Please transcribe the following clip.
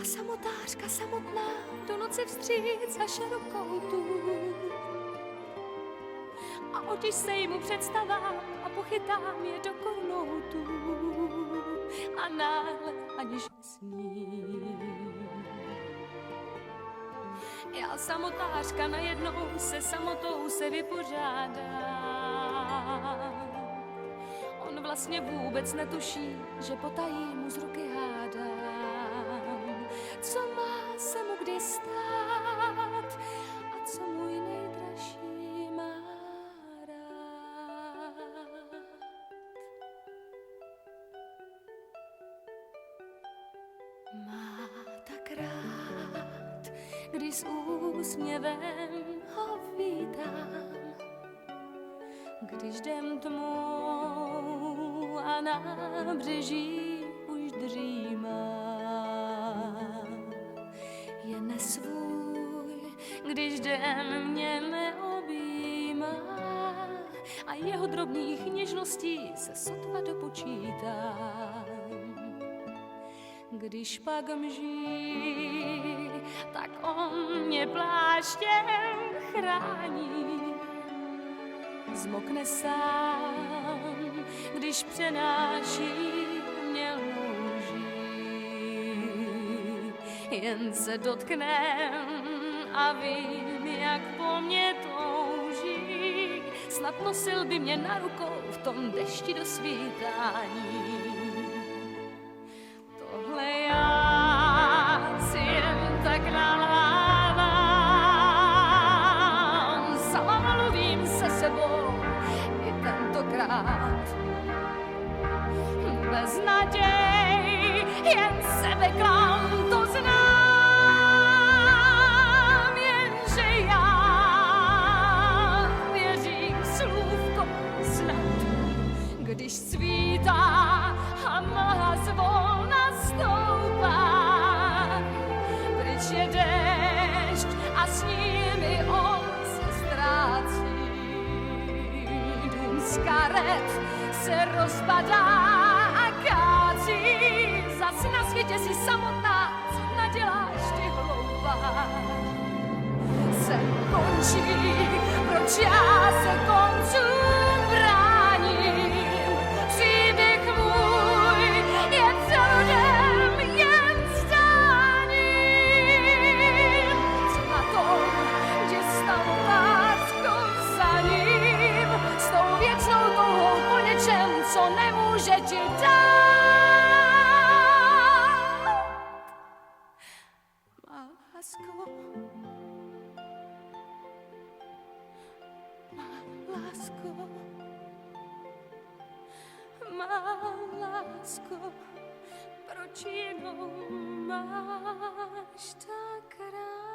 samotářka samotná, do noci vstříc a šerokoutů. A otiž se jmu představám a pochytám je do kornoutů. A náhle aniž sním. Já samotářka najednou se samotou se vypořádám. On vlastně vůbec netuší, že potají mu z ruky hádám. Co má se mu kdy stát a co můj nejdražší má rád. Má tak rád, když s úsměvem ho vítám, když jdem tmou a nábřeží už dřímá. Je nesvůj, když den mě neobjímá a jeho drobných něžností se sotva dopočítám. Když pak mží, tak on mě pláštěm chrání. Zmokne sám, když přenáší mě lůží. Jen se dotknem a vím, jak po mně touží. Snad nosil by mě na rukou v tom dešti do svítání. Tohle já si jen tak nalhávám, sama mluvím se sebou i tentokrát. Bez naděj, jen sebeklam, to znám, jenže já věřím slůvko snad, když svítá a mlha zvolna stoupá. Pryč je déšť a s ním i on se ztrácí. Dům z karet se rozpadá a kácí. Zas na světě si samotná, co naděláš ty hloupá. Sen končí, proč já se koncům bráním. Příběh můj je celodem jen zdáním. Co na tom, že stalo láskou za ním, s tou věčnou touhou po něčem, co nemůže ti dát. Má lásko, má lásko, proč jenom máš tak rád?